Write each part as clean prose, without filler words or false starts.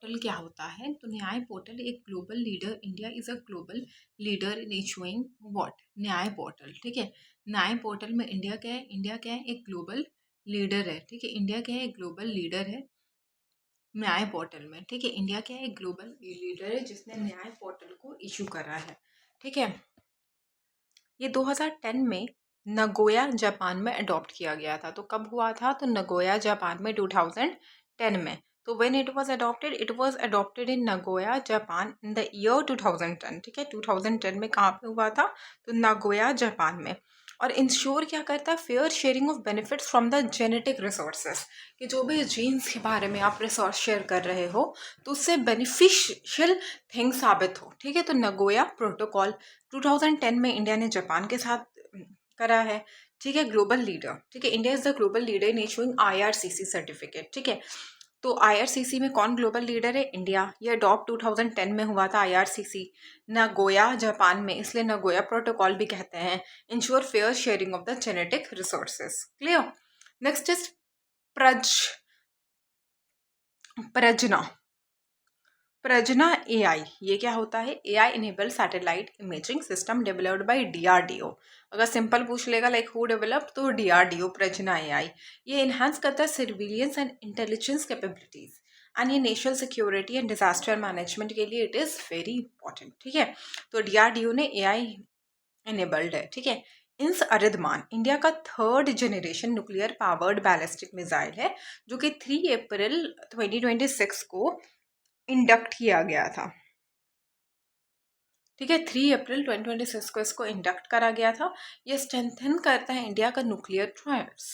Portal क्या होता है? तो न्याय पोर्टल एक global leader, India is a global leader in issuing what? न्याय पोर्टल। ठीक है, न्याय पोर्टल में इंडिया क्या है? इंडिया क्या है? एक ग्लोबल लीडर है। ठीक है, इंडिया क्या है? एक ग्लोबल लीडर है न्याय पोर्टल में। ठीक है, इंडिया क्या है? एक ग्लोबल लीडर है जिसने न्याय पोर्टल को इशू करा है। ठीक है, ये 2010 में नगोया जापान में अडॉप्ट किया गया था। तो कब हुआ था? तो नगोया जापान में 2010 में। तो when it was adopted in Nagoya Japan in the year 2010। ठीक है, 2010 में कहाँ पे हुआ था? तो नगोया जापान में। और इंश्योर क्या करता है? Fair sharing of benefits from the genetic resources, कि जो भी जीन्स के बारे में आप रिसोर्स शेयर कर रहे हो तो उससे बेनिफिशियल थिंग साबित हो। ठीक है, तो नगोया प्रोटोकॉल 2010 में इंडिया ने जापान के साथ करा है। ठीक है, ग्लोबल लीडर। ठीक है, India is the global leader in issuing IRCC certificate. ठीक है, तो आईआरसीसी में कौन ग्लोबल लीडर है? इंडिया। ये अडॉप्ट 2010 में हुआ था आईआरसीसी नगोया जापान में, इसलिए नगोया प्रोटोकॉल भी कहते हैं। Ensure fair sharing of the genetic resources. Clear? Next is प्रज प्रजना प्रजना एआई। ये क्या होता है? AI enable satellite imaging system developed by DRDO. अगर सिंपल पूछ लेगा लाइक हु डेवलप, तो डीआरडीओ प्रजना एआई। ये इन्हांस करता है surveillance and intelligence capabilities and ये national security and disaster management के लिए इट इज़ वेरी इंपॉर्टेंट। ठीक है, तो डीआरडीओ ने एआई इनेबल्ड है। ठीक है, इंस अरिधमान इंडिया का third generation nuclear powered ballistic missile है, जो कि 3 अप्रैल 2026 को इंडक्ट किया गया था। ठीक है, 3 अप्रैल 2026 को इसको इंडक्ट करा गया था। ये स्ट्रेंथन करता है इंडिया का न्यूक्लियर ट्रायल्स।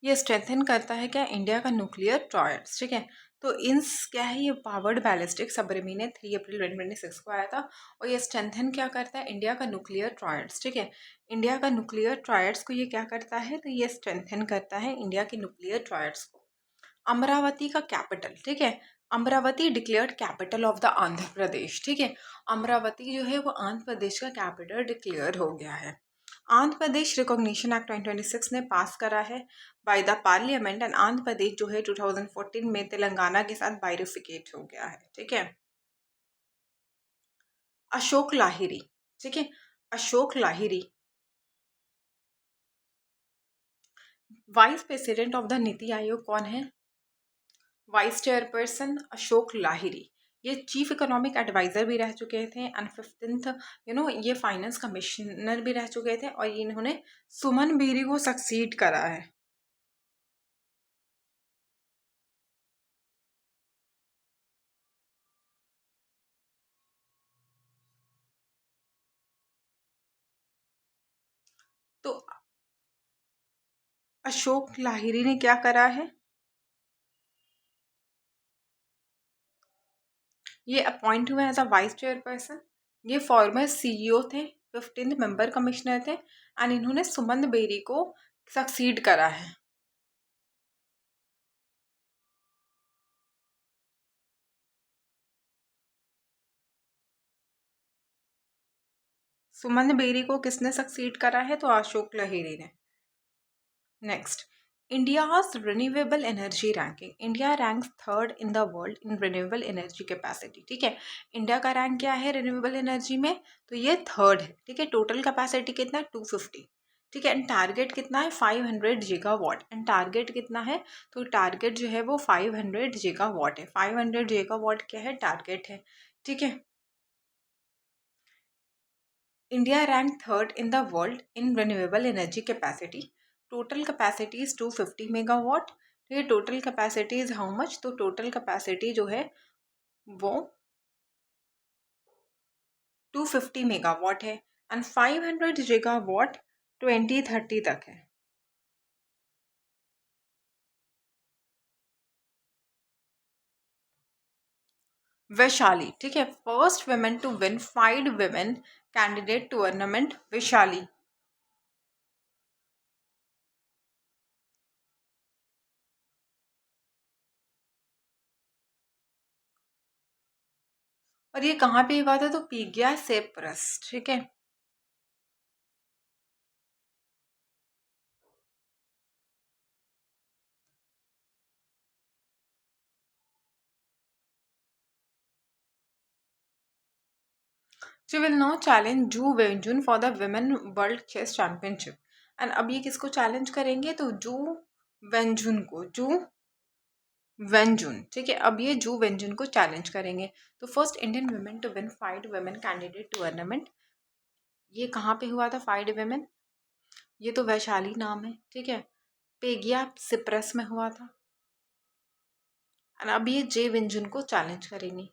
ये स्ट्रेंथन करता है क्या? इंडिया का न्यूक्लियर ट्रायल्स। ठीक है, तो इंस क्या है? ये पावर्ड बैलिस्टिक सबमरीन है, 3 अप्रैल 2026 को आया था। और ये स्ट्रेंथन क्या करता है? इंडिया का न्यूक्लियर ट्रायल्स। ठीक है, इंडिया का न्यूक्लियर ट्रायल्स को ये क्या करता है? तो ये स्ट्रेंथन करता है इंडिया की न्यूक्लियर ट्रायल्स को। अमरावती का कैपिटल। ठीक है, Amaravati declared capital of the Andhra Pradesh. ठीक है, अमरावती जो है वो आंध्र प्रदेश का कैपिटल डिक्लेयर हो गया है। आंध्र प्रदेश रिकॉग्निशन एक्ट 2026 ने पास करा है by the parliament and Andhra Pradesh जो है 2014 में तेलंगाना के साथ बाइरिफिकेट हो गया है। ठीक है, अशोक लाहिरी। ठीक है, Ashok Lahiri vice president of the NITI Aayog कौन है? Vice chairperson Ashok Lahiri. ये चीफ इकोनॉमिक एडवाइजर भी रह चुके थे एंड 15th ये फाइनेंस कमिश्नर भी रह चुके थे, और इन्होंने सुमन बेरी को सक्सीड करा है। तो अशोक लाहिरी ने क्या करा है? ये अपॉइंट हुए एज अ वाइस चेयरपर्सन। ये फॉर्मर सीईओ थे, 15th मेंबर कमिश्नर थे, एंड इन्होंने सुमन बेरी को सक्सीड करा है। सुमन बेरी को किसने सक्सीड करा है? तो अशोक लाहिरी ने। Next, India's renewable energy ranking. India ranks third in the world in renewable energy capacity. ठीक है, इंडिया का रैंक क्या है रिन्यूएबल एनर्जी में? तो ये थर्ड है। ठीक है, टोटल कैपेसिटी कितना? 250। ठीक है, एंड टारगेट कितना है? 500 गीगावाट। एंड टारगेट कितना है? तो टारगेट जो है वो 500 गीगावाट है। 500 गीगावाट क्या है? टारगेट है। ठीक है, India ranked third in the world in renewable energy capacity. Total capacity is 250 megawatt. तो ये total capacity is how much? तो टोटल कैपेसिटी जो है वो 250 मेगावाट है एंड 500 गीगावाट 2030 तक है। वैशाली। ठीक है, first women to win 5 women candidate tournament Vaishali. और ये कहाँ पे हुआ था? तो पीगिया सेप्रस। ठीक है, she will now challenge Ju Wenjun for the women world chess championship. And अब ये किसको चैलेंज करेंगे, तो जू वेंजुन को, जू वेंजुन, ठीक है। अब ये जू वेंजुन को चैलेंज करेंगे। तो first Indian women to win 5 women candidate tournament, ये कहाँ पे हुआ था 5 वुमेन, ये तो वैशाली नाम है, ठीक है। पेगिया सिप्रस में हुआ था। और अब ये जे वेंजुन को चैलेंज करेंगे।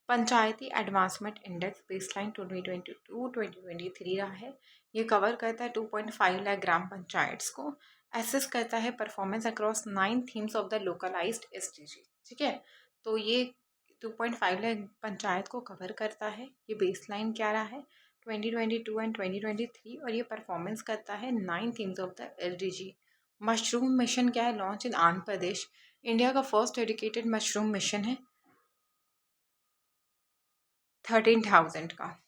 पंचायती एडवांसमेंट इंडेक्स बेसलाइन 2022-2023 रहा है। ये कवर करता है 2.5 लाख ग्राम पंचायत्स को। एसेस करता है performance across 9 themes of the localised SDG, ठीक है। तो ये 2.5 लाख पंचायत को कवर करता है। ये बेसलाइन क्या रहा है 2022 एंड 2023, और ये परफॉर्मेंस करता है 9 themes of the SDG. Mushroom mission क्या है, launch in Andhra Pradesh. India का फर्स्ट डेडिकेटेड मशरूम मिशन है 13,000 का।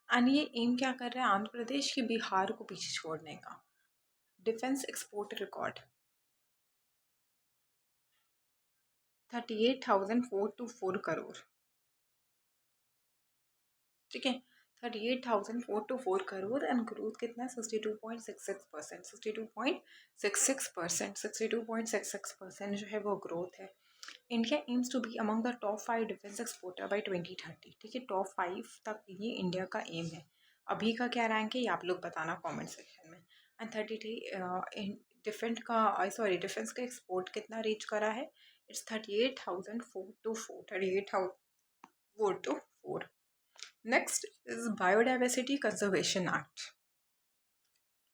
एंड ये एम क्या कर रहा है आंध्र प्रदेश की, बिहार को पीछे छोड़ने का। डिफेंस एक्सपोर्ट रिकॉर्ड 38,424 करोड़, ठीक है। 38,424 करोड़ एंड ग्रोथ कितना है 62.66%, 62.66%, 62.66% जो है वो ग्रोथ है। India aims to be among the top 5 defence exporter by 2030, ठीक है। टॉप 5 तक ये इंडिया का एम है। अभी का क्या रैंक है ये आप लोग बताना कमेंट सेक्शन में। एंड 33 डिफेंस का, सॉरी डिफेंस का एक्सपोर्ट कितना रीच करा है, it's 38,424, 38,424। Next is biodiversity conservation act,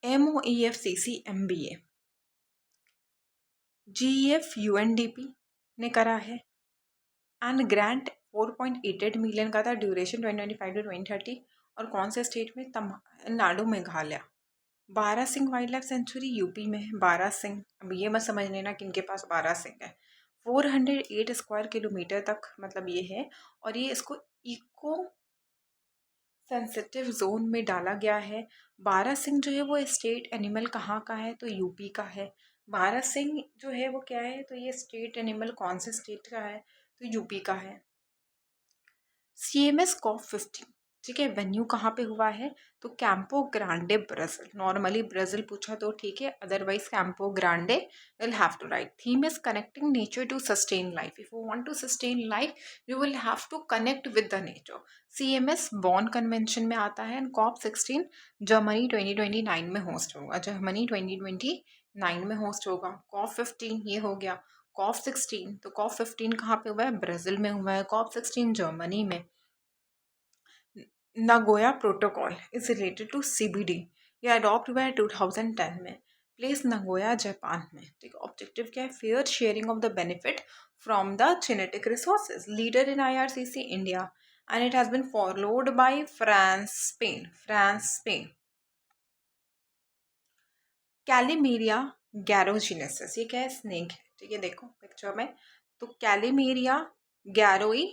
MOEFCC MBA, GEF UNDP ने करा है। एंड ग्रांट 4.88 मिलियन का था, ड्यूरेशन 2025 to 2030, और कौन से स्टेट में, तमिलनाडु, मेघालय। बारह Singh wild life sanctuary UP में है, बारह सिंह। अब ये मत समझ लेना कि इनके पास बारह सिंह है। 408 स्क्वायर किलोमीटर तक मतलब ये है, और ये इसको इको सेंसिटिव जोन में डाला गया है। बारह सिंह जो है वो स्टेट एनिमल कहाँ का है, तो यूपी का है। बारह सिंह जो है वो क्या है, तो ये स्टेट एनिमल कौन से स्टेट का है, तो यूपी का है। CMS COP15, ठीक है। वेन्यू कहाँ पे हुआ है, तो Campo Grande Brazil. Normally Brazil पूछा तो ठीक है, otherwise Campo Grande will have to write. Theme is connecting nature to sustain life. If you want to sustain life you will have to connect with the nature. CMS Bonn convention में आता है। And COP16 Germany 2029 में host होगा, Germany 2029 में host होगा। COP15 ये हो गया। COP16, तो COP15 कहाँ पे हुआ है, ब्राज़ील में हुआ है। COP16 जर्मनी में। Nagoya protocol is related to CBD, ये अडॉप्ट हुआ है 2010 में। प्लेस नागोया जापान में, ठीक है। ऑब्जेक्टिव क्या है, fair sharing of the benefit from the genetic resources. Leader in IRCC India, and it has been followed by France Spain, France Spain. कैलिमेरिया गैरोजिनेसिस, ये क्या है, स्नेक है, ठीक है। देखो पिक्चर में, तो कैलिमेरिया गैरोई,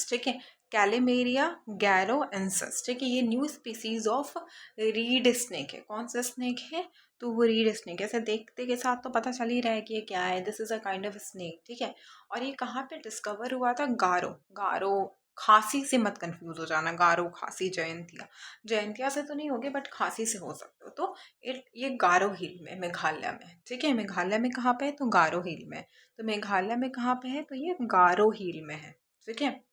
ठीक है। कैलेमेरिया गैरोएंसिस, ठीक है। ये new species of read snake है। कौन सा स्नेक है, तो वो रीड स्नेक है। ऐसे देखते के साथ तो पता चल ही रहा है कि ये क्या है, this is a kind of snake, ठीक है। और ये कहाँ पे डिस्कवर हुआ था, गारो, गारो खांसी से मत कंफ्यूज हो जाना, गारो खांसी जयंतिया, जयंतिया से तो नहीं होगे बट खांसी से हो सकते हो। तो ये गारो हिल में, मेघालय में, ठीक है। मेघालय में कहाँ पे है, तो गारो हिल में। तो मेघालय में कहाँ पे है, तो ये गारो हिल में है, ठीक है।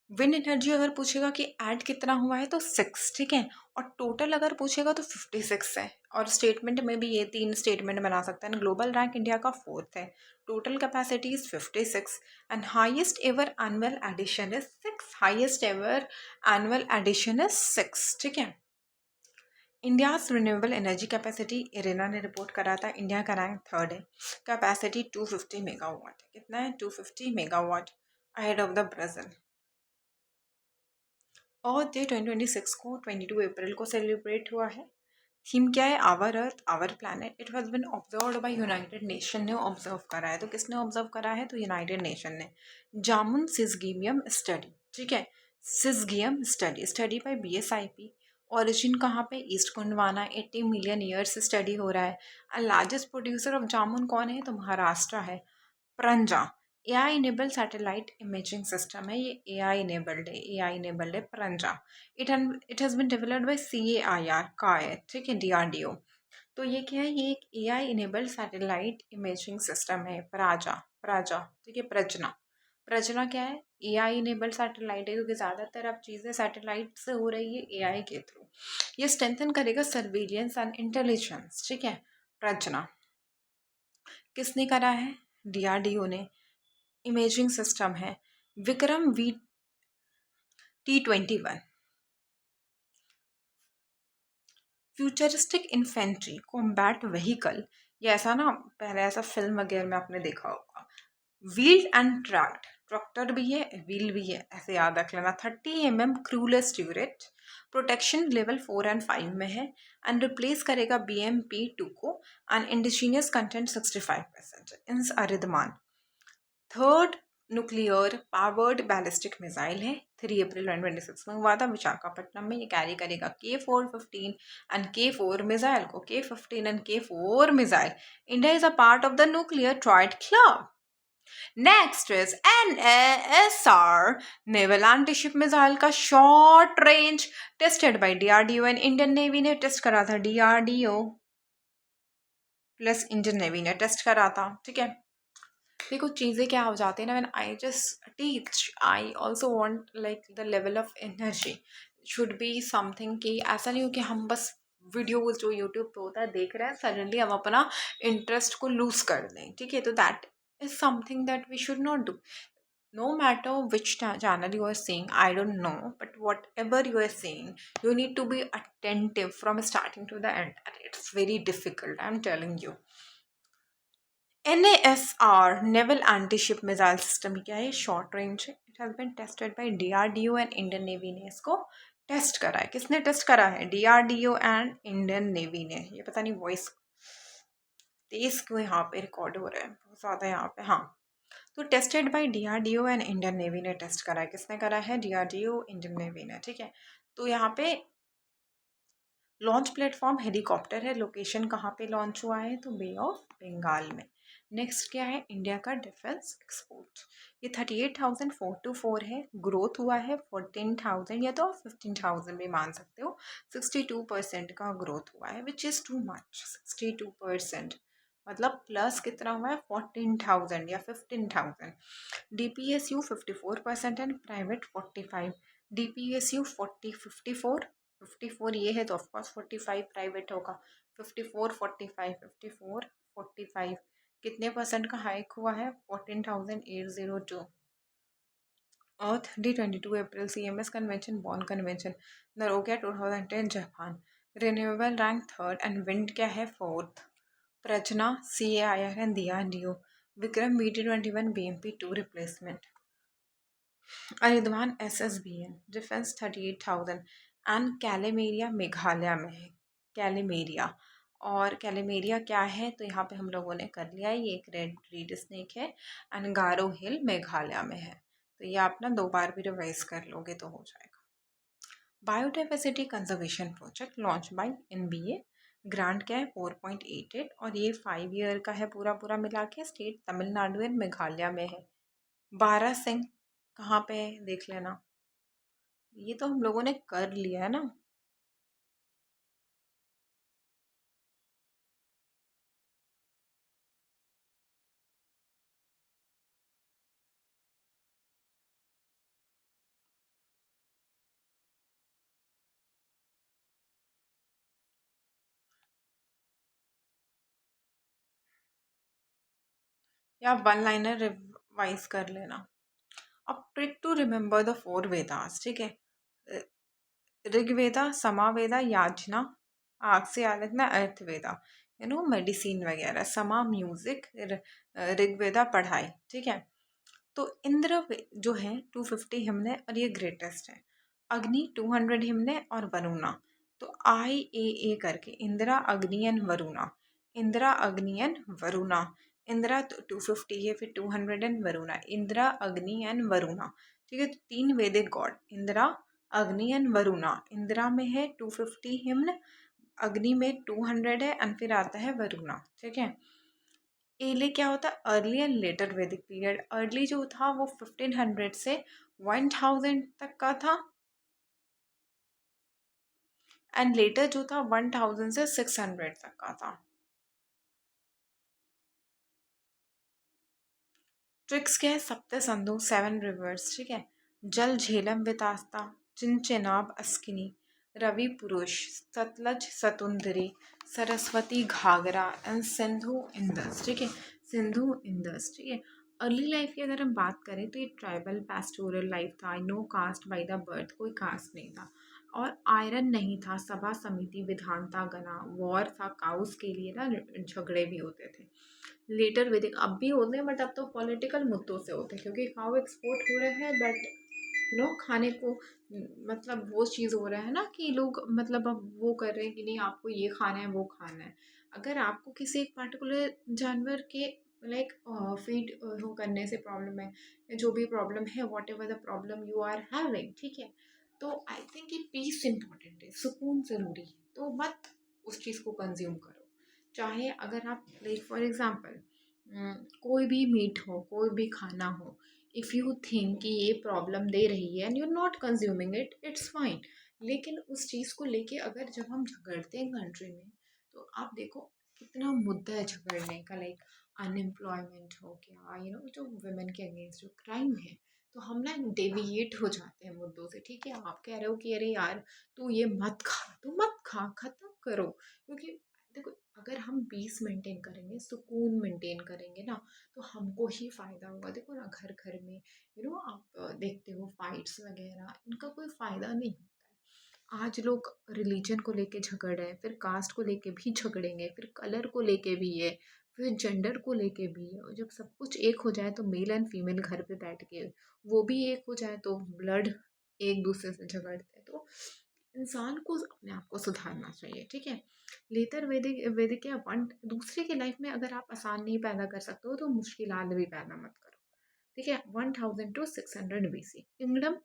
विंड एनर्जी अगर पूछेगा कि ऐड कितना हुआ है, तो 6, ठीक है। और टोटल अगर पूछेगा तो 56 है। और स्टेटमेंट में भी ये 3 स्टेटमेंट बना सकता है। ग्लोबल रैंक इंडिया का 4th है। Total capacity is 56 and highest ever annual addition is 6, highest ever annual addition is 6, ठीक है। India's renewable energy capacity IRENA ने रिपोर्ट करा था, इंडिया का रैंक 3rd है। कैपेसिटी 250 मेगावाट है, कितना है, 250 megawatt, ahead of the Brazil. और डे 2026 को 22 अप्रैल को सेलिब्रेट हुआ है। थीम क्या है, our earth our planet. It has been observed by United Nation ने ऑब्जर्व करा है। तो किसने ऑब्जर्व करा है, तो यूनाइटेड नेशन ने। जामुन सिसगीमियम स्टडी, ठीक है। Syzygium study, study by BSIP। Origin कहाँ पे, ईस्ट कुंडवाना। 80 मिलियन ईयर्स से स्टडी हो रहा है। लार्जेस्ट प्रोड्यूसर ऑफ जामुन कौन है, तो महाराष्ट्र है, प्रंजा। AI enabled satellite imaging system है ये, AI इनेबल्ड है प्रंजा। It has been developed by CAIR कायर, ठीक है, DRDO। तो ये क्या है, ये एक AI enabled satellite imaging system है, प्राजा प्राजा, ठीक है, प्रजना। प्रजना क्या है, AI इनेबल्ड सैटेलाइट है, क्योंकि ज़्यादातर अब चीज़ें सैटेलाइट से हो रही है AI के थ्रू। ये स्ट्रेंथन करेगा सर्विलियंस एंड इंटेलिजेंस, ठीक है, प्रजना। किसने करा है, DRDO ने। इमेजिंग सिस्टम है Vikram T-21, futuristic infantry combat vehicle. ये ऐसा ना, पहले ऐसा फिल्म वगैरह में आपने देखा होगा। व्हील्ड एंड ट्रैक्ड, ट्रैक्टर भी है व्हील भी है, ऐसे याद रख लेना। 30 mm क्रूलेस ट्यूरेट, प्रोटेक्शन लेवल 4 एंड 5 में है, एंड रिप्लेस करेगा BMP-2 को, and indigenous content 65%। INS Aridhaman third nuclear powered ballistic missile है, 3 अप्रैल 2026 में हुआ था विशाखापट्टनम में। ये कैरी करेगा K4-15 एंड K4 मिसाइल को। K15 and K4 missile. India is a part of the nuclear triad club. Next is NASR, naval anti ship missile का short range, tested by DRDO and Indian navy ने test करा था। DRDO plus Indian navy ने test करा था, ठीक है। देखो चीज़ें क्या हो जाती है ना, when I just teach I also want like the level of energy should be something, कि ऐसा नहीं हो कि हम बस वीडियोज जो यूट्यूब पे होता है देख रहे हैं, सडनली हम अपना इंटरेस्ट को लूज कर दें, ठीक है। तो that is something that we should not do. No matter which channel you are seeing, I don't know, but whatever you are seeing, you need to be attentive from starting to the end, and it's very difficult, I'm telling you. NASR, Naval Anti-Ship Missile System, क्या है, short range है। It has been tested by DRDO and Indian navy ने इसको test करा है। किसने test करा है, DRDO एंड इंडियन नेवी ने। ये पता नहीं वॉइस तेज क्यों यहाँ पे रिकॉर्ड हो रहा है बहुत ज़्यादा यहाँ पे, हाँ। तो tested by DRDO and Indian navy ने टेस्ट करा है। किसने करा है, DRDO इंडियन नेवी ने, ठीक है। तो यहाँ पे लॉन्च प्लेटफॉर्म हेलीकॉप्टर है। लोकेशन कहाँ पे लॉन्च हुआ है, तो बे ऑफ बंगाल में। नेक्स्ट क्या है, इंडिया का डिफेंस एक्सपोर्ट। ये 38,424 है। ग्रोथ हुआ है 14,000 या तो 15,000 भी मान सकते हो। 62% का ग्रोथ हुआ है, विच इज़ टू मच। 62% मतलब प्लस कितना हुआ है, 14,000 या 15,000। DPSU 54% and private 45। DPSU 54 ये है, तो ऑफकोर्स 45 प्राइवेट होगा। 54 45 54 45 कितने परसेंट का हाइक हुआ है, 14,802। Earth D22 April CMS convention, Bonn convention, Nagoya 2010 Japan. Renewable rank third and wind क्या है fourth. Prajna CAIR and DRDO। Vikram VT-21 BMP-2 replacement. Aridhaman SSBN defence 38,000 and कैलेमेरिया मेघालय में है। कैलेमेरिया, और कैलेमेरिया क्या है, तो यहाँ पे हम लोगों ने कर लिया है, ये एक रेड रीड स्नेक है एंड गारो हिल मेघालय में है। तो ये आप ना 2 बार भी रिवाइज कर लोगे तो हो जाएगा। Biodiversity conservation project launch by NBA। Grant क्या है 4.88, और ये 5 ईयर का है पूरा पूरा मिला के। स्टेट तमिलनाडु एंड मेघालय में है। 12 सिंह कहाँ पे है देख लेना। ये तो हम लोगों ने कर लिया है ना। या वन लाइनर रिवाइज कर लेना। अब trick to remember the 4 Vedas, ठीक है। ऋग्वेदा, समावेदा, याजना, आग से याद रखना, अर्थवेदा, मेडिसिन वगैरह। समा म्यूजिक, ऋग्वेदा पढ़ाई, ठीक है। तो इंद्र जो है 250 हिमन है, और ये ग्रेटेस्ट है। अग्नि 200 हिमन है, और वरुणा। तो IAA करके इंदिरा, अग्नि एंड वरुणा। इंदिरा, अग्नि एंड वरुणा। इंदिरा 250 है, फिर 200 एंड वरुणा। इंदिरा, अग्नि एंड वरुणा, ठीक है। तो 3 वैदिक गॉड, इंदिरा, अग्नि एंड वरुणा। इंदिरा में है 250 हिमन, अग्नि में 200 है, एंड फिर आता है वरुणा, ठीक है। एले क्या होता है? अर्ली एंड लेटर वैदिक पीरियड। अर्ली जो था वो 1500 से 1000 तक का था, एंड लेटर जो था 1000 से 600 तक का था। ट्रिक्स क्या है? सप्त संधु, 7 रिवर्स, ठीक है। जल झेलम वितास्ता, चिंचिनाब अस्किनी, रवि पुरुष, सतलज सतुंदरी, सरस्वती घाघरा एंड सिंधु इंदस, ठीक है। सिंधु इंदस, ठीक है। अर्ली लाइफ की अगर हम बात करें तो ये ट्राइबल पैस्टोरल लाइफ था। No caste by the birth, कोई कास्ट नहीं था, और आयरन नहीं था, सभा समिति विधानता गना, वॉर था, काउस के लिए ना झगड़े भी होते थे। लेटर वैदिक अब भी होते हैं, बट अब तो पॉलिटिकल मुद्दों से होते हैं, क्योंकि खाओ एक्सपोर्ट हो रहे हैं, बट खाने को मतलब वो चीज़ हो रहा है ना कि लोग मतलब अब वो कर रहे हैं कि नहीं आपको ये खाना है वो खाना है। अगर आपको किसी एक पर्टिकुलर जानवर के लाइक फीड वो करने से प्रॉब्लम है, या जो भी प्रॉब्लम है, whatever the problem you are having, ठीक है, तो आई थिंक कि पीस इम्पॉर्टेंट है, सुकून ज़रूरी है, तो मत उस चीज़ को कंज्यूम करो। चाहे अगर आप लाइक फॉर एग्जांपल कोई भी मीट हो, कोई भी खाना हो, इफ़ यू थिंक कि ये प्रॉब्लम दे रही है and you not consuming it, it's fine. लेकिन उस चीज़ को लेके अगर जब हम झगड़ते हैं कंट्री में, तो आप देखो कितना मुद्दा है झगड़ने का, लाइक अनएम्प्लॉयमेंट हो गया, जो वुमेन के अगेंस्ट जो क्राइम है, तो हम ना डेविएट हो जाते हैं मुद्दों से, ठीक है। आप कह रहे हो कि अरे यार तू ये मत खा, तो मत खा, खत्म करो। क्योंकि देखो अगर हम पीस मेंटेन करेंगे, सुकून मेंटेन करेंगे ना, तो हमको ही फ़ायदा होगा। देखो ना घर घर में आप देखते हो फाइट्स वगैरह, इनका कोई फ़ायदा नहीं होता है। आज लोग रिलीजन को लेके झगड़ रहे हैं, फिर कास्ट को लेके भी झगड़ेंगे, फिर कलर को लेके भी है, फिर जेंडर को लेके भी है। और जब सब कुछ एक हो जाए तो मेल एंड फीमेल घर पे बैठ के वो भी एक हो जाए तो ब्लड एक दूसरे से झगड़ते हैं। तो इंसान को अपने आप को सुधारना चाहिए, ठीक है। लेतर वैदिक वैदिक क्या वन दूसरे की लाइफ में अगर आप आसान नहीं पैदा कर सकते हो तो मुश्किलात भी पैदा मत करो, ठीक है। 1000 to 600 BC किंगडम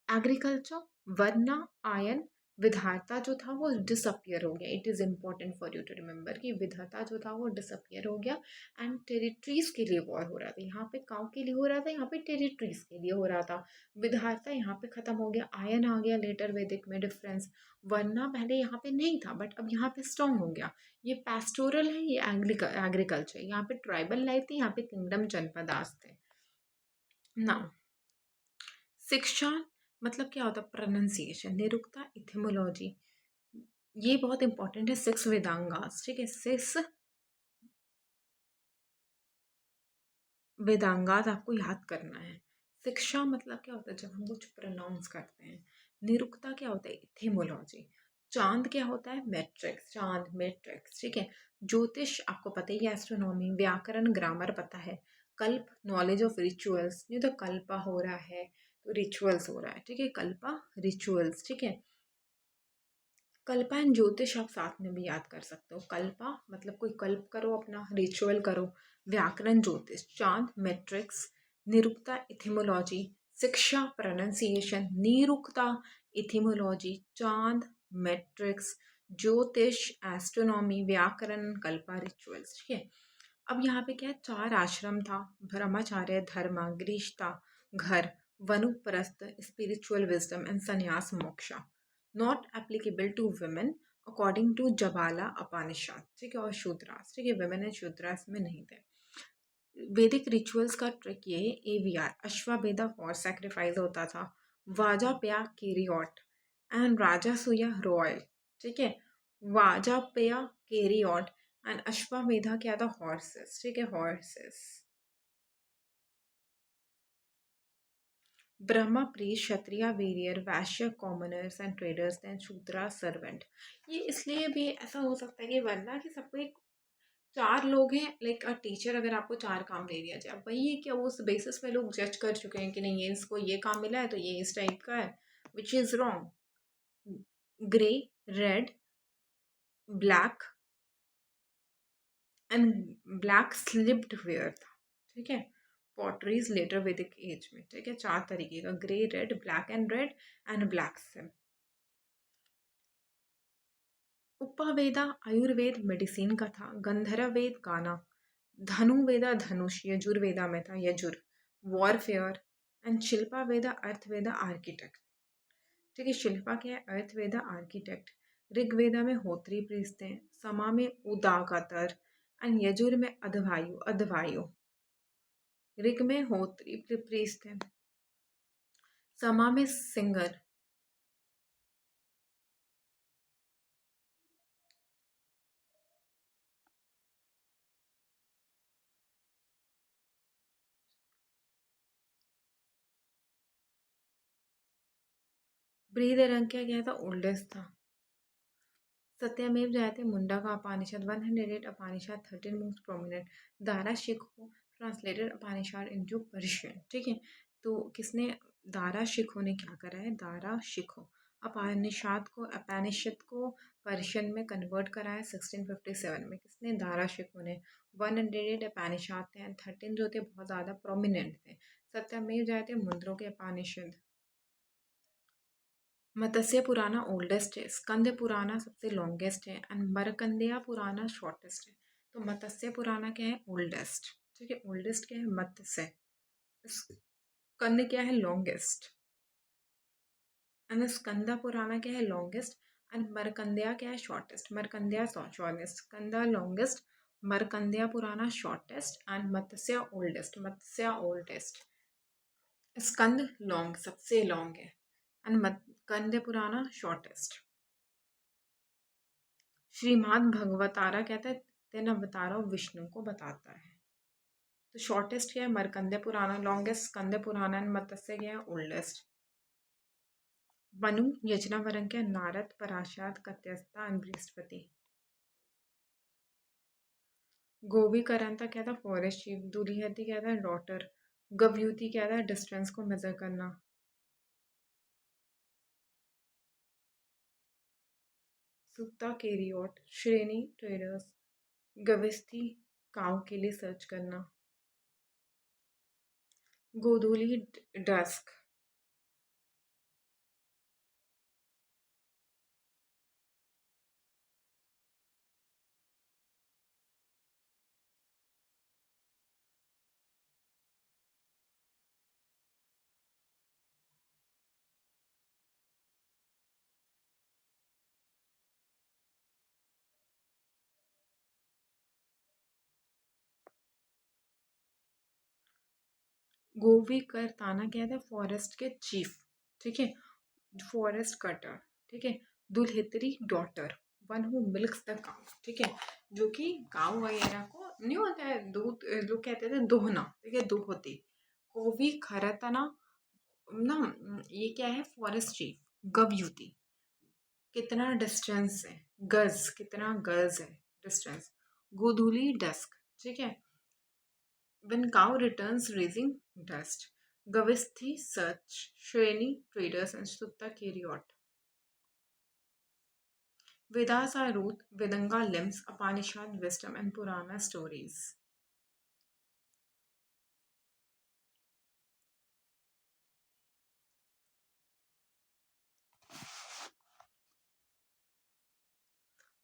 एग्रीकल्चर, वरना आयन, विधाता जो था वो डिसअपियर हो गया। It is important for you to remember कि विधाता जो था वो डिसअपियर हो गया, एंड टेरिटरीज के लिए वॉर हो रहा था। यहाँ पे काउ के लिए हो रहा था, यहाँ पे टेरिटरीज के लिए हो रहा था। विधाता यहाँ पे खत्म हो गया, आयन आ गया लेटर वैदिक में डिफरेंस। वरना पहले यहाँ पे नहीं था, बट अब यहाँ पे स्ट्रॉन्ग हो गया। ये पैस्टोरल है, ये एग्रीकल्चर। यहाँ पे ट्राइबल लाइफ थी, यहाँ पे किंगडम जनपदास थे। नाउ शिक्षा मतलब क्या होता है? प्रोनाउंसिएशन, निरुक्ता, इथिमोलॉजी, ये बहुत इंपॉर्टेंट है। 6 वेदांगास, ठीक है। 6 वेदांगास आपको याद करना है। शिक्षा मतलब क्या होता है? जब हम कुछ प्रोनाउंस करते हैं। निरुक्ता क्या होता है? इथिमोलॉजी। चांद क्या होता है? मैट्रिक्स, चांद मैट्रिक्स, ठीक है। ज्योतिष आपको पता ही है, एस्ट्रोनॉमी। व्याकरण ग्रामर पता है। कल्प नॉलेज ऑफ रिचुअल्स, नहीं तो कल्पा हो रहा है तो रिचुअल्स हो रहा है, ठीक है। कल्पा रिचुअल्स, ठीक है। कल्पा एंड ज्योतिष आप साथ में भी याद कर सकते हो। कल्पा मतलब कोई कल्प करो, अपना रिचुअल करो। व्याकरण ज्योतिष, चांद मैट्रिक्स, निरुक्ता इथिमोलॉजी, शिक्षा प्रोनाउंसिएशन, निरुक्ता इथिमोलॉजी, चांद मैट्रिक्स, ज्योतिष एस्ट्रोनॉमी, व्याकरण, कल्पा, रिचुअल्स, ठीक है। अब यहाँ पे क्या है? 4 आश्रम था। ब्रह्मचार्य, धर्म, गृहस्था, घर, वनुप्रस्थ, spiritual wisdom and sannyas, moksha. Not applicable to women according to Jabala Upanishad, ठीक है। और शूद्रास, ठीक है, वुमेन एंड शूद्रास में नहीं थे। वैदिक रिचुअल्स का ट्रिक ये है। AVR अश्वमेधा हॉर्स सेक्रीफाइस होता था। वाजाप्या कैरियट एंड राजासूया रॉयल, ठीक है। वाजाप्या कैरियट एंड अश्वमेधा क्या था? हॉर्सेस, ठीक है, horses. Brahma priest, Kshatriya warrior, Vaishya commoners and traders, then Shudra servant. ये इसलिए भी ऐसा हो सकता है कि वरना कि सबको एक 4 लोग हैं, लाइक अ टीचर अगर आपको 4 काम दे दिया जाए, वही है कि उस बेसिस पे लोग जज कर चुके हैं कि नहीं ये इसको ये काम मिला है तो ये इस टाइप का है, which is wrong. Grey, red, black and black slipped ware था, ठीक है। पॉटरीज लेटर वैदिक एज में, ठीक है। 4 तरीके का, grey, red, black and red and black सिम। उपवेदा आयुर्वेद मेडिसिन का था। गंधर्व वेद गाना, धनुर्वेदा धनुष, यजुर्वेदा में था Yajur, warfare. And Shilpa Veda Atharvaveda architect. ठीक है, शिल्पा क्या है, अर्थवेदा आर्किटेक्ट। ऋग्वेदा में होत्री प्रीस्ट हैं, समा में उदाकातर, एंड यजुर में अधवायु अधवायु। ऋग में होत्री प्रीस्ट है, समा में सिंगर। बृहदरंग क्या था, ओल्डेस्ट था। सत्यमेव जयते मुंडा का Upanishad 108 Upanishad 13 most prominent. Dara Shikoh translated Upanishad into Persian. ठीक है, तो किसने, दारा शिकोह ने क्या करा है, दारा शिकोह उपनिषद को पर्शियन में कन्वर्ट करा है 1657 में। किसने, दारा शिकोह ने। 108 उपनिषद थे एंड 13 जो थे बहुत ज़्यादा प्रोमिनेंट थे। सत्यमेव जयते मुंद्रों के उपनिषद। मत्स्य पुराना ओल्डेस्ट है, स्कंद पुराना सबसे लॉन्गेस्ट है, एंड मरकंदेया पुराना शॉर्टेस्ट है। तो मत्स्य पुराना क्या है, ओल्डेस्ट। ठीक है, ओल्डेस्ट क्या है, मत्स्य। स्कंद क्या है, लॉन्गेस्ट। एंड स्कंदा पुराना क्या है, लॉन्गेस्ट। एंड मरकंदेया क्या है, शॉर्टेस्ट। मरकंदेया शॉर्टेस्ट, स्कंदा लॉन्गेस्ट, मरकंदेया पुराना shortest, and Matsya oldest. Matsya oldest, Skanda long सबसे लॉन्ग है, एंड मरकंदे पुराना शॉर्टेस्ट। श्रीमद् भगवतारा कहता है 3 अवतारों विष्णु को बताता है। तो शॉर्टेस्ट क्या है, मरकंदे पुराना, लॉन्गेस्ट स्कंदे पुराना, एंड मत्स्य क्या है, ओल्डेस्ट। मनु यजनावरन क्या, नारद पराशर कत्यस्ता एंड बृहस्पति। गोविकरंता क्या था, फॉरेस्ट चीफ। दुलिहती क्या था, डॉटर। गवयुति क्या था, डिस्टेंस को मेजर करना। सुक्ता केरियोट, श्रेणी ट्रेडर्स। गविस्थी काउ के लिए सर्च करना। गोधूली डस्क। गोवी करताना क्या था, फॉरेस्ट के चीफ। ठीक है, फॉरेस्ट कटर। ठीक है, duhitri daughter, one who milks the cow. ठीक है, जो कि काउ वगैरह को नहीं होता है दूध, जो कहते थे दोहना। ठीक है, दुहोती। गोवी खरतना ना, ये क्या है, फॉरेस्ट चीफ। गवयुति, कितना डिस्टेंस है, गज, कितना गज है डिस्टेंस। गोधूली डस्क। ठीक है, when cow returns raising dust. Gavithi search, Shreni traders and Sutta Kiriot. Vedas are root, Vedanga limbs, Upanishad wisdom and Purana stories.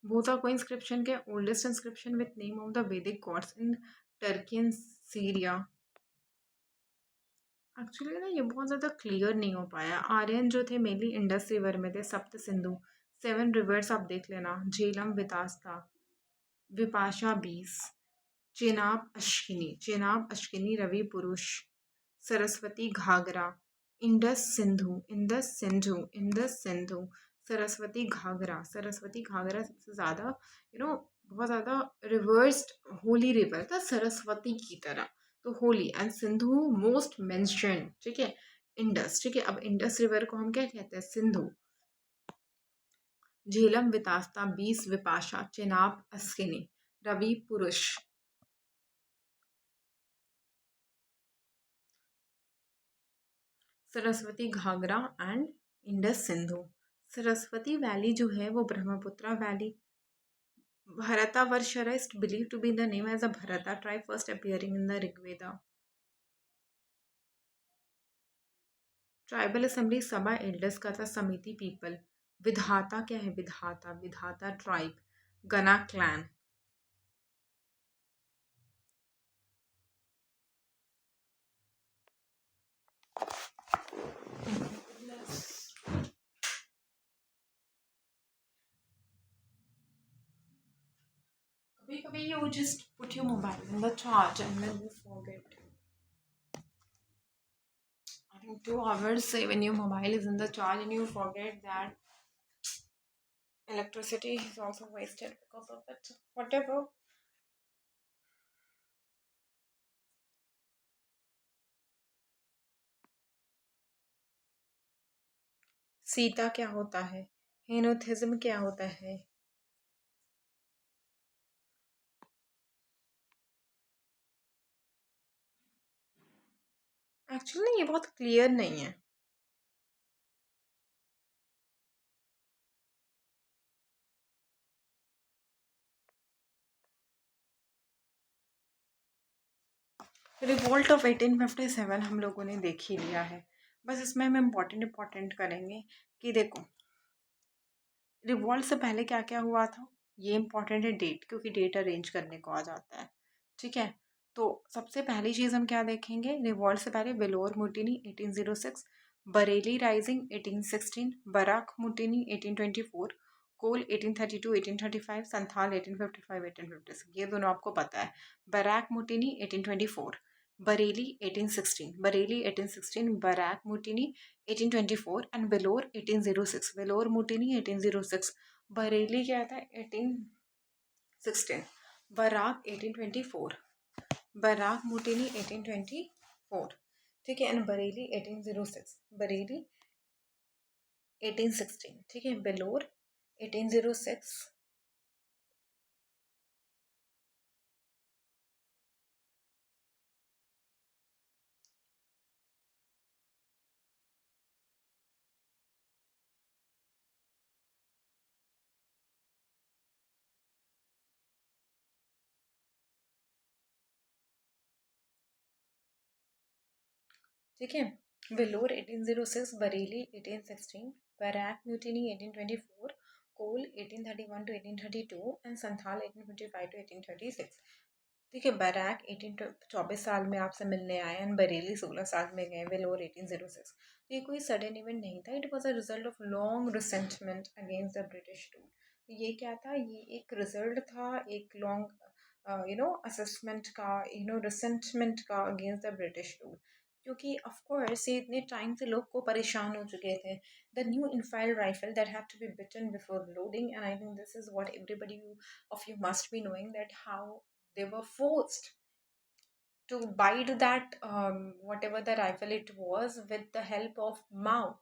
Both are co-inscription के oldest inscription with name of the Vedic gods in Turkey and Syria. Actually ना ये बहुत ज़्यादा clear नहीं हो पाया। आर्यन जो थे मेनली इंडस रिवर में थे, सप्त सिंधु। 7 रिवर्स आप देख लेना, झेलम, वितास्ता, विपाशा 20, चेनाब अश्किनी रवि पुरुष, सरस्वती घाघरा, इंडस सिंधु, सरस्वती घाघरा सबसे ज़्यादा बहुत ज़्यादा रिवर्स्ड होली रिवर था सरस्वती की तरह। तो Holi, and Sindhu most mention. ठीक है, इंडस। ठीक है, अब इंडस रिवर को हम क्या कहते हैं, सिंधु। झेलम, वितास्ता 20, विपाशा, चेनाब अश्किनी, रवि पुरुष। Saraswati Ghaghara and Indus Sindhu. Saraswati valley जो है वो Brahmaputra valley. Bharata Varshara is believed to be the name as a Bharata tribe first appearing in the Rig Veda. Tribal assembly सभा एल्डर्स का था, समिति पीपल। विधाता क्या है, विधाता, विधाता ट्राइब, गना क्लैन। कभी-कभी you just put your mobile in the charge and then you forget. I think 2 hours when your mobile is in the charge and you forget that electricity is also wasted because of it. Whatever. Sita क्या होता है? हेनोथिज्म क्या होता है? Actually ये बहुत clear नहीं है. रिवोल्ट ऑफ 1857 हम लोगों ने देख ही लिया है. बस इसमें हम इम्पोर्टेंट करेंगे कि देखो रिवॉल्ट से पहले क्या क्या हुआ था. ये इम्पोर्टेंट है डेट, क्योंकि डेट अरेंज करने को आ जाता है. ठीक है. तो सबसे पहली चीज़ हम क्या देखेंगे. रिवॉल्ट से पहले Vellore mutiny 1806, Bareilly rising 1816, barrack mutiny 1824, Kol 1832 1835, Santhal 1855 1856. ये दोनों आपको पता है. Barrack mutiny 1824, Bareilly 1816, Bareilly 1816, barrack mutiny 1824 and Vellore 1806. Vellore mutiny 1806, Bareilly क्या था 1816, बराक 1824, बराक मुटिनी 1824. ठीक है. एंड बरेली 1806, बरेली 1816. ठीक है. वेलोर 1806. ठीक है. Vellore 1806, Bareilly 1816, barrack mutiny 1824, Kol 1831 to 1832 and Santhal 1855 to 1836. ठीक है. बैराक 1824 साल में आपसे मिलने आए एंड बरेली 16 साल में गए. वेलोर 1806. तो ये कोई सडन इवेंट नहीं था. It was a result of long resentment against the British rule. तो ये क्या था. ये एक रिजल्ट था एक लॉन्ग असेसमेंट का, रिसेंटमेंट का अगेंस्ट द ब्रिटिश रूल. क्योंकि ऑफ कोर्स ये इतने टाइम से लोग को परेशान हो चुके थे. The new Enfield rifle that have to be bitten before loading, and I think this is what everybody of you must be knowing that how they were forced to bite that whatever the rifle it was with the help of mouth,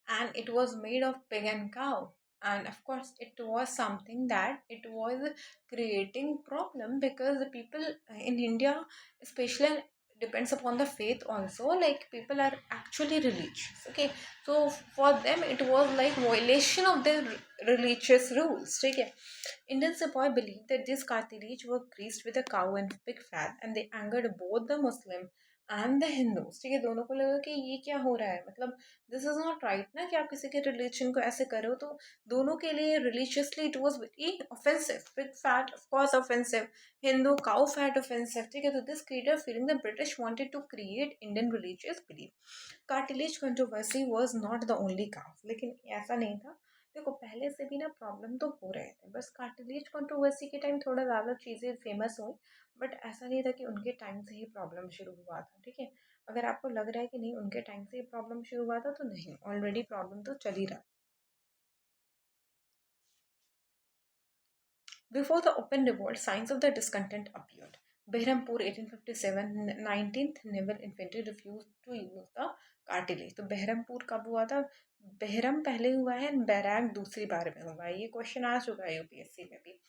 and it was made of pig and cow. And of course it was something that it was creating problem because the people in India especially depends upon the faith also, like people are actually religious. Okay, so for them it was like violation of their religious rules. Okay. Indian sepoy believed that these cartilage were greased with a cow and pig fat, and they angered both the Muslim and the Hindus. ठीक है. दोनों को लगा कि ये क्या हो रहा है, मतलब दिस इज नॉट राइट ना कि आप किसी के रिलीजन को ऐसे करो. तो दोनों के लिए religiously it was very offensive. Pig fat of course offensive, Hindu cow fat offensive. ठीक है. तो this created feeling the British wanted to create Indian religious belief. Cartridge controversy was not the only cow. लेकिन ऐसा नहीं था. देखो पहले से भी ना प्रॉब्लम तो हो रहे थे, बस कार्टिलेज कंट्रोवर्सी के टाइम थोड़ा ज़्यादा चीज़ें फेमस हुई. बट ऐसा नहीं था कि उनके टाइम से ही प्रॉब्लम शुरू हुआ था. ठीक है. अगर आपको लग रहा है कि नहीं उनके टाइम से ही प्रॉब्लम शुरू हुआ था, तो नहीं, ऑलरेडी प्रॉब्लम तो चल ही रहा. Before the open revolt, signs of the discontent appeared. Behrampur 1857, 19th Naval Infantry refused to use the cartilage. तो बहरमपुर कब हुआ था? बहरम पहले हुआ है, बैराक दूसरी बार में हुआ है. ये क्वेश्चन आ चुका है यूपीएससी में भी.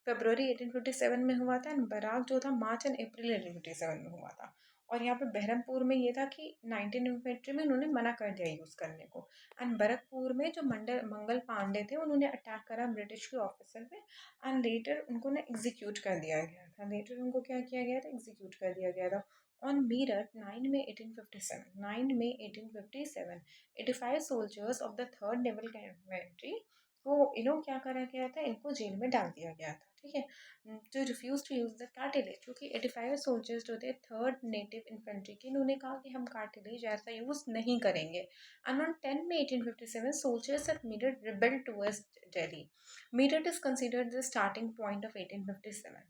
फरवरी 1857 में हुआ था एंड बराक जो था मार्च एंड अप्रैल 1857 में हुआ था. और यहाँ पे बहरमपुर में ये था कि 19 इन्फेंट्री में उन्होंने मना कर दिया यूज़ करने को. एंड बरकपुर में जो मंगल पांडे थे उन्होंने अटैक करा ब्रिटिश के ऑफिसर पे, एंड लेटर उनको ना एग्जीक्यूट कर दिया गया था. लेटर उनको क्या किया गया था, एग्जीक्यूट कर दिया गया था. On Meerut 9 May 1857, 85 soldiers of the 3rd Naval Infantry को इन्हों क्या करा गया था, इनको जेल में डाल दिया गया था, ठीक है। To refuse to use the cartridge, क्योंकि 85 सोल्जर्स जो थे थर्ड नेटिव इन्फेंट्री के, इन्होंने कहा कि हम कार्टिलेज ऐसा यूज नहीं करेंगे। And on 10 May 1857 soldiers at Meerut rebelled towards Delhi. Meerut is considered the starting point of 1857.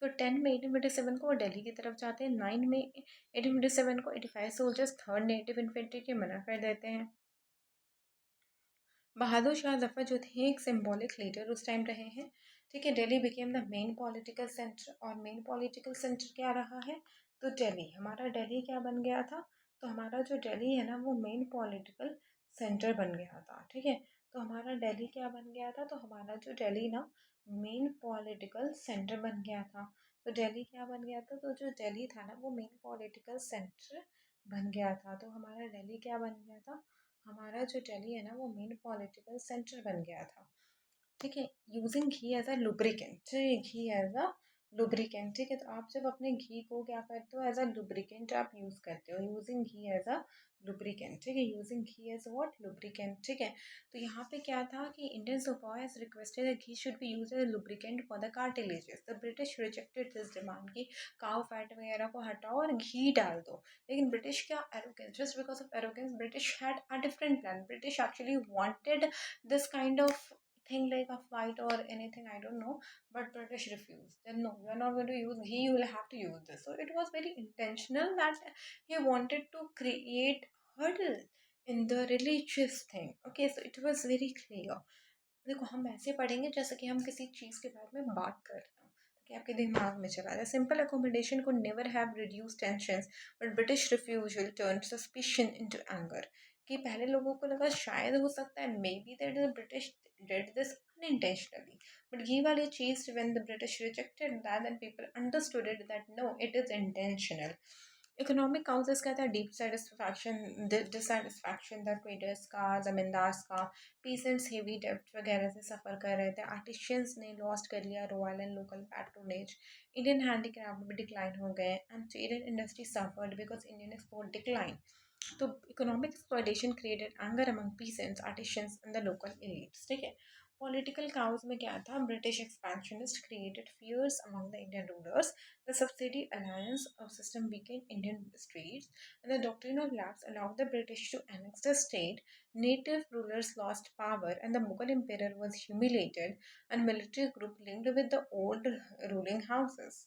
तो 10 मई 1857 को वो दिल्ली की तरफ जाते हैं। 9 मई 1857 को 85 सोल्जर्स थर्ड नेटिव इन्फेंट्री के मना कर देते हैं। बहादुर शाह जफर जो थे एक सिंबॉलिक लीडर उस टाइम रहे हैं, ठीक है। Delhi became the main political centre, और मेन पॉलिटिकल सेंटर क्या रहा है, तो दिल्ली, हमारा दिल्ली क्या बन गया था, तो हमारा जो दिल्ली है ना वो मेन पॉलिटिकल सेंटर बन गया था, ठीक है। तो हमारा दिल्ली क्या बन गया था, तो हमारा जो दिल्ली ना मेन पॉलिटिकल सेंटर बन गया था। तो दिल्ली क्या बन गया था, तो जो दिल्ली था ना वो मेन पॉलिटिकल सेंटर बन गया था। तो हमारा दिल्ली क्या बन गया था, हमारा जो दिल्ली है ना वो मेन पॉलिटिकल सेंटर बन गया था, ठीक है। Using ghee as a lubricant, ghee as a lubricant, ठीक है। तो आप जब अपने घी को क्या करते हो, एज अ लुब्रिकेंट आप यूज करते हो, using ghee as a lubricant, ठीक है। Using ghee as what, lubricant, ठीक है। तो यहाँ पे क्या था कि इंडियन सुपरवा has requested that ghee should be used as a lubricant for the cartridges. The British rejected this demand कि काउ फैट वगैरह को हटाओ और घी डाल दो। लेकिन ब्रिटिश क्या arrogance, just because of arrogance British had a different plan. British actually wanted this kind of thing like a fight or anything, I don't know, but British refused. Then no, you are not going to use he, you will have to use this. So it was very intentional that he wanted to create hurdle in the religious thing. Okay, so it was very clear. देखो हम ऐसे पढ़ेंगे जैसे कि हम किसी चीज़ के बारे में बात कर रहे हो, ताकि आपके दिमाग में चला जाए। सिंपल अकोमोडेशन को never have reduce tensions, but British refusal turn suspicion into anger. कि पहले लोगों को लगा शायद हो सकता है may be that the British did this unintentionally, but ये वाली चीज़ when the British rejected that, then people understood it that no, it is intentional. Economic causes क्या था, deep satisfaction dissatisfaction the traders का, जमींदार्स का, पीसेंट्स हेवी डेब्ट वगैरह से सफ़र कर रहे थे। आर्टिशियंस ने लॉस्ट कर लिया royal and local patronage. Indian handicraft भी डिक्लाइन हो गए and trade industry suffered because Indian export decline. तो economic exploitation created anger among peasants, artisans and the local elites, ठीक है। पॉलिटिकल काउज में क्या था, British expansionist created fears among the Indian rulers, the subsidy alliance of system weakened Indian industries, and the doctrine of lapse allowed the British to annex the state. Native rulers lost power, and the Mughal emperor was humiliated, and military group linked with the old ruling houses.